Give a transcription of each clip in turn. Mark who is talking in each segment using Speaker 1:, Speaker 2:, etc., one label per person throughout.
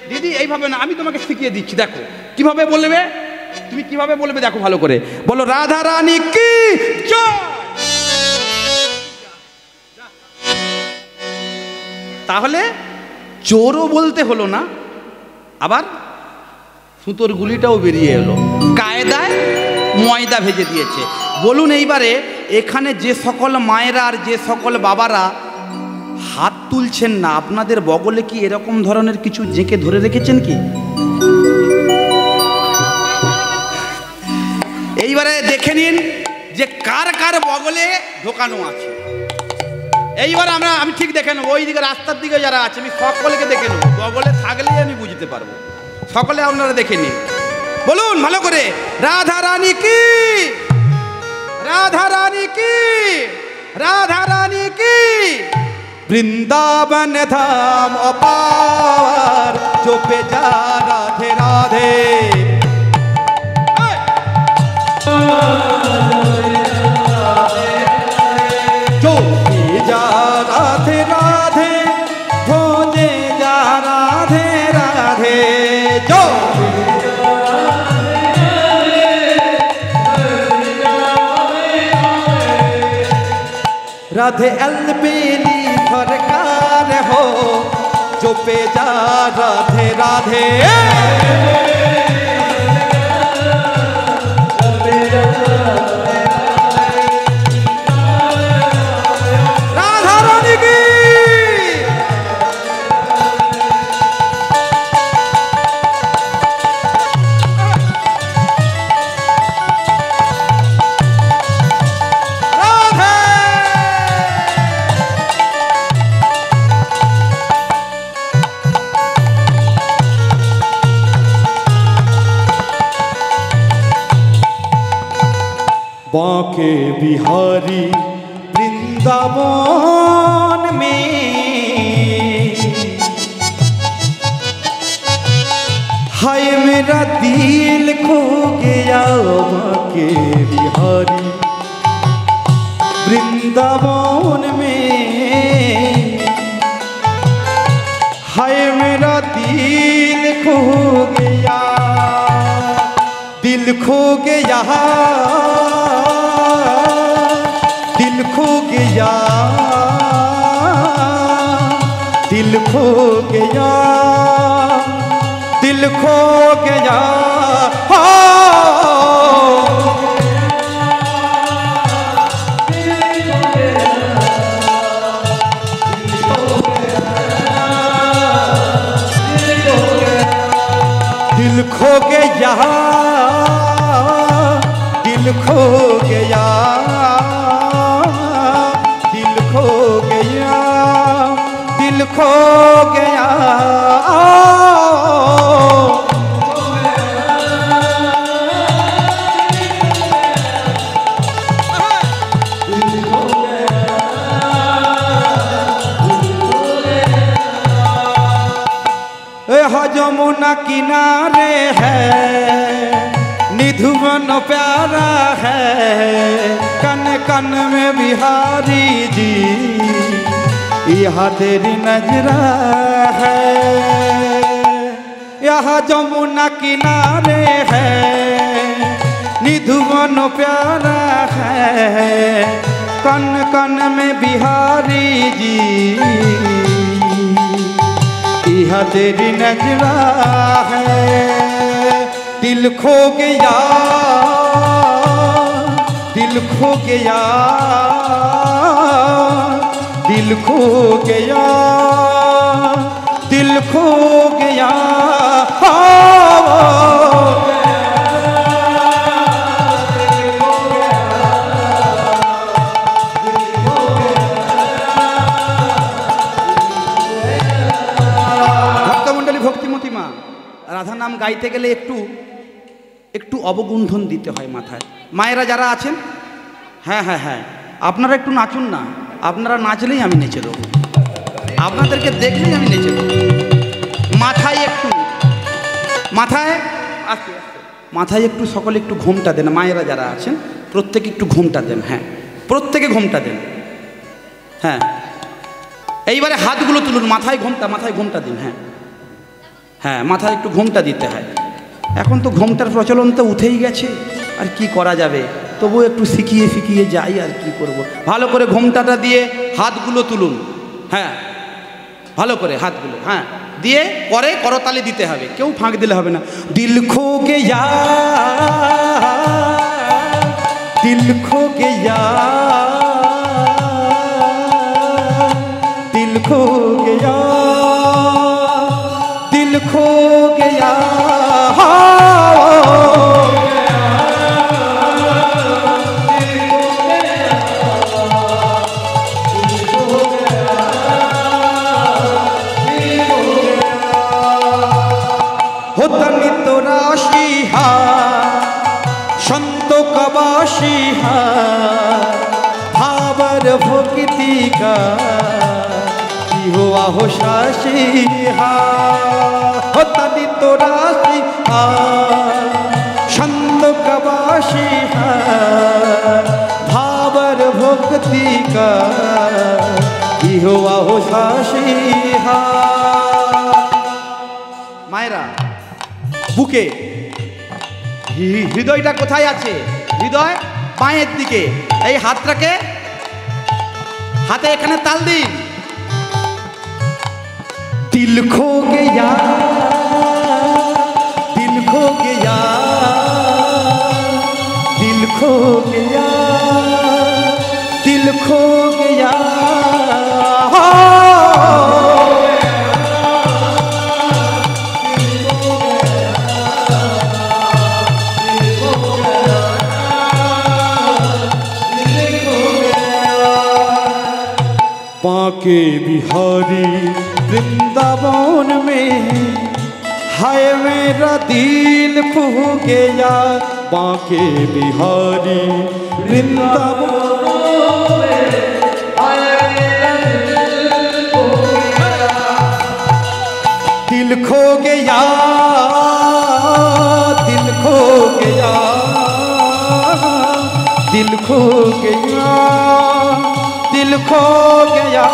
Speaker 1: দিদি এইভাবে না, আমি তোমাকে শিখিয়ে দিচ্ছি, দেখো কিভাবে বলবে, তুমি কিভাবে বলবে দেখো ভালো করে বলো, রাধা রানী কি জয়। তাহলে চোরও বলতে হলো না, আবার সুতোর গুলিটাও বেরিয়ে এলো, কায়দায় ময়দা ভেজে দিয়েছে। বলুন এইবারে এখানে যে সকল মায়েরা আর যে সকল বাবারা হাত তুলছেন না, আপনাদের বগলে কি এরকম ধরনের কিছু জেঁকে ধরে রেখেছেন কি? এইবারে দেখে নিন যে কার কার বগলে ঢোকানো আছে। এইবার আমি ঠিক দেখে নেবো, ওই দিকে রাস্তার দিকে যারা আছে আমি সকলকে দেখে নেবো, বগলে থাকলেই আমি বুঝতে পারবো। সকলে আপনারা দেখে নিন, বলুন ভালো করে, রাধা রানী কি, রাধা রানী কি, রাধা রানী কি। বৃন্দাবন ধাম অপার চোপে যা রাধে রাধে, চোপে যা রাধে রাধে, ভোজে যা রাধে রাধে, राधे अलबेली सरकार हो, जो पे जा राधे राधे, राधा रानी की। बांके बिहारी वृंदावन में, हाय मेरा दिल खो गया, बांके बिहारी वृंदावन में, हाय मेरा दिल खो गया, दिल खो गया, दिल खो गया, दिल खो गया, दिल खो गया, दिल खो गया, दिल खो गया, दिल खो गया, दिल खो गया, जमुना किनारे है, निधुवन प्यारा है, कन कन में बिहारी जी, यहाँ तेरी नजरा है, यहाँ जमुना किनारे है, निधुवन प्यारा है, कन कन में बिहारी जी, यहाँ तेरी नजरा है, दिल खो गया, दिल खो गया, दिल खो गया, दिल खो गया, রাধা নাম গাইতে গেলে একটু একটু অবগুণ্ঠন দিতে হয় মাথায়। মায়েরা যারা আছেন, হ্যাঁ হ্যাঁ হ্যাঁ, আপনারা একটু নাচুন না, আপনারা নাচলেই আমি নেচে দেবো, আপনাদেরকে দেখলেই আমি নেচে দেবো। মাথায় একটু, মাথায় আস্তে আস্তে, মাথায় একটু সকলে একটু ঘোমটা দেন, মায়েরা যারা আছেন প্রত্যেকে একটু ঘোমটা দেন, হ্যাঁ প্রত্যেকে ঘোমটা দেন, হ্যাঁ এইবারে হাতগুলো তুলুন, মাথায় ঘোমটা দিন, হ্যাঁ হ্যাঁ, মাথায় একটু ঘোমটা দিতে হয়। এখন তো ঘোমটার প্রচলন তো উঠেই গেছে, আর কি করা যাবে, তবু একটু শিখিয়ে শিখিয়ে যাই, আর কি করব। ভালো করে ঘোমটাটা দিয়ে হাতগুলো তুলুন, হ্যাঁ ভালো করে হাতগুলো, হ্যাঁ দিয়ে পরে করতালি দিতে হবে, কেউ ফাঁক দিলে হবে না। দিল খো গেয়া, দিল খো গেয়া, दिल खो गया, दिल खो गया, होता नित्य राशि हा संतो कबाशी हा भावर भक्ति का हुआ हो शाशी हा, होता नित्य राशि हा संतो कबाशी हा भावर भक्ति का हुआ हो शाशी हा। মায়েরা, বুকে হৃদয়টা কোথায় আছে? হৃদয় বাঁয়ের দিকে, এই হাতটাকে হাতে এখানে তাল দিন। दिल खो गया, दिल खो गया, दिल खो गया, दिल खो गया, बांके बिहारी वृंदावन में हाय मेरा दिल खो गया, बांके बिहारी वृंदावन में हाय मेरा दिल खो गया, दिल खो गया, दिल खो गया, दिल खो गया,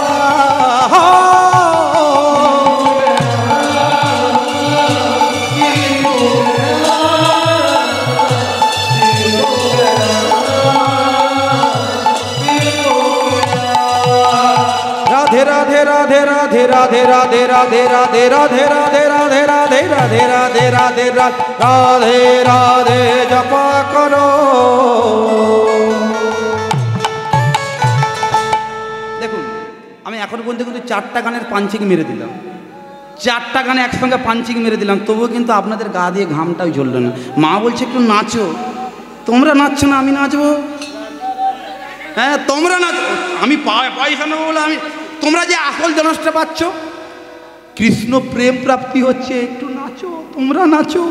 Speaker 1: राधे राधे राधे राधे राधे राधे राधे राधे राधे राधे राधे राधे राधे राधे राधे राधे जपा करो। দেখুন, আমি এখন পর্যন্ত কিন্তু 4টা গানের পাঞ্চিং মেরে দিলাম, 4টা গানে একসঙ্গে পাঞ্চিং মেরে দিলাম, তবুও কিন্তু আপনাদের গা দিয়ে ঘামটাও ঝরল না। মা বলছে একটু নাচো, তোমরা নাচছো না, আমি নাচবো। হ্যাঁ তোমরা নাচো, আমি পয়সা নেবো বলে আমি, তোমরা যে আসল জিনিসটা পাচ্ছ, কৃষ্ণ প্রেম প্রাপ্তি হচ্ছে, একটু নাচো, তোমরা নাচো।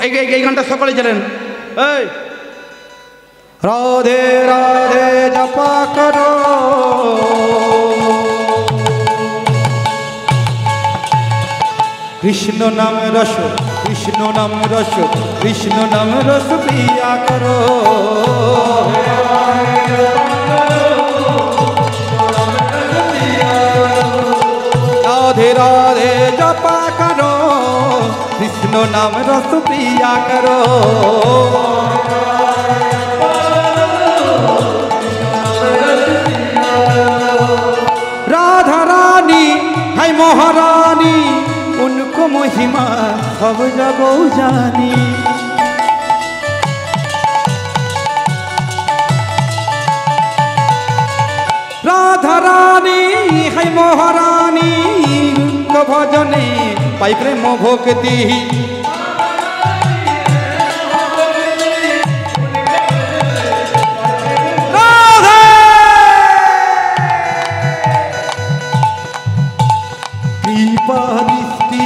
Speaker 1: এই গানটা সকলে জানেন। এই রাধে রাধে জপা করো, কৃষ্ণ নাম রস, কৃষ্ণ নাম রস, কৃষ্ণ নাম রস পিয়া করো। राधे राधे जपा करो, कृष्ण नाम रस पिया करो। राधा रानी है महारानी, उनको महिमा सब जगह जानी। राधा रानी है महारानी, भजने पाई प्रेम भक्ति। कृपा दृष्टि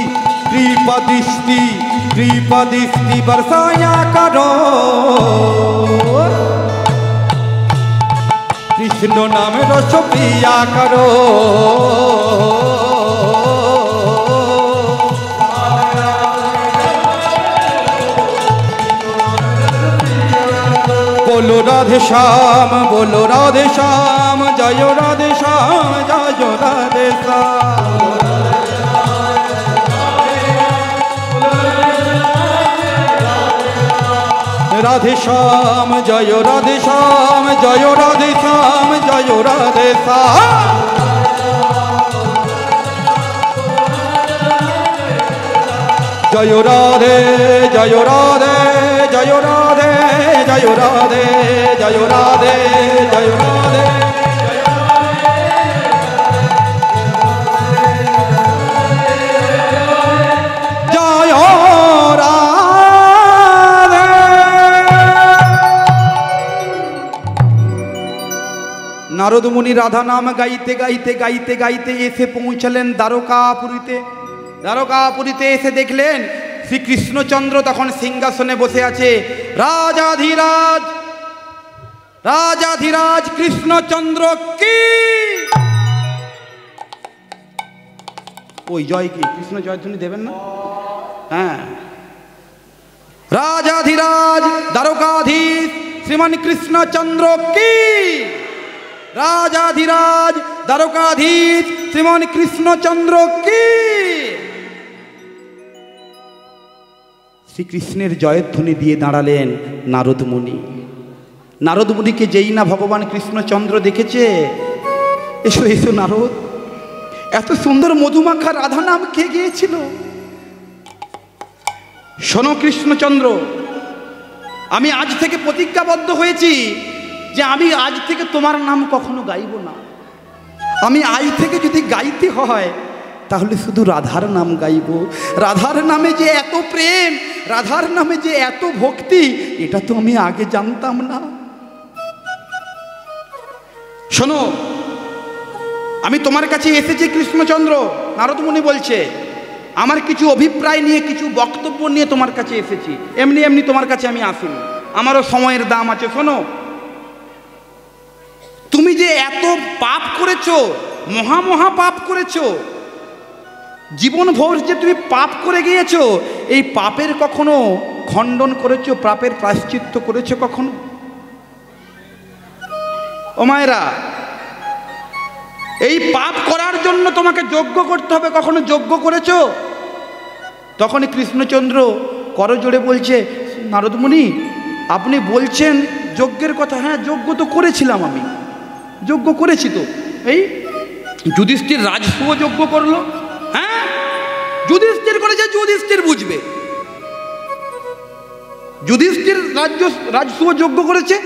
Speaker 1: कृपा दृष्टि कृपा दृष्टि बरसाया करो, कृष्ण नाम रस पिया करो। बोलो राधे श्याम, बोलो राधे श्याम, जय राधे श्याम, जय राधे श्याम। রাধে শ্যাম জয় রাধে শ্যাম জয় রাধে শ্যাম জয় রাধে শ্যাম জয় রাধে জয় রাধে জয় রাধে জয় রাধে জয় রাধে জয় রাধে নারদ মুনি রাধা নাম গাইতে গাইতে গাইতে গাইতে এসে পৌঁছলেন দ্বারকাপুরীতে। দ্বারকাপুরীতে এসে দেখলেন শ্রীকৃষ্ণচন্দ্র তখন সিংহাসনে বসে আছে। রাজাধিরাজ রাজাধিরাজ কৃষ্ণচন্দ্র কি ওই জয় কি কৃষ্ণ জয়ধ্বনি দেবেন না? হ্যাঁ, রাজাধিরাজ দ্বারকাধীশ শ্রীমান কৃষ্ণচন্দ্র কি রাজাধিরাজ দ্বারকাধীশ শ্রীমান কৃষ্ণচন্দ্র কি। শ্রীকৃষ্ণের জয়ধ্বনি দিয়ে দাঁড়ালেন নারদ মুনি। নারদ মুনিকে যেই না ভগবান কৃষ্ণচন্দ্র দেখেছে, এসো এসো নারদ, এত সুন্দর মধুমাখা রাধা নাম কে গিয়েছিল? শোনো কৃষ্ণচন্দ্র, আমি আজ থেকে প্রতিজ্ঞাবদ্ধ হয়েছি যে আমি আজ থেকে তোমার নাম কখনো গাইব না। আমি আজ থেকে যদি গাইতে হয় তাহলে শুধু রাধার নাম গাইব। রাধার নামে যে এত প্রেম, রাধার নামে যে এত ভক্তি, এটা তো আমি আগে জানতাম না। শোনো, আমি তোমার কাছে এসেছি কৃষ্ণচন্দ্র, নারদ মুনি বলছে, আমার কিছু অভিপ্রায় নিয়ে, কিছু বক্তব্য নিয়ে তোমার কাছে এসেছি। এমনি এমনি তোমার কাছে আমি আসিনি, আমারও সময়ের দাম আছে। শোনো, তুমি যে এত পাপ করেছো, মহা মহা পাপ করেছো, জীবনভর যে তুমি পাপ করে গিয়েছো, এই পাপের কখনো খণ্ডন করেছো, পাপের প্রায়শ্চিত্ত করেছো কখনো? ও মায়েরা, এই পাপ করার জন্য তোমাকে যজ্ঞ করতে হবে, কখনো যজ্ঞ করেছো? তখনই কৃষ্ণচন্দ্র করজোড়ে বলছে, নারদ মুনি আপনি বলছেন যজ্ঞের কথা। হ্যাঁ, যজ্ঞ তো করেছিলাম, আমি যজ্ঞ করেছি তো। এই যুধিষ্ঠির রাজসূয় যজ্ঞ করলো। হ্যাঁ, যুধিষ্ঠির করেছে, যুধিষ্ঠির বুঝবে। যুধিষ্ঠির রাজসূয় যজ্ঞ করেছে,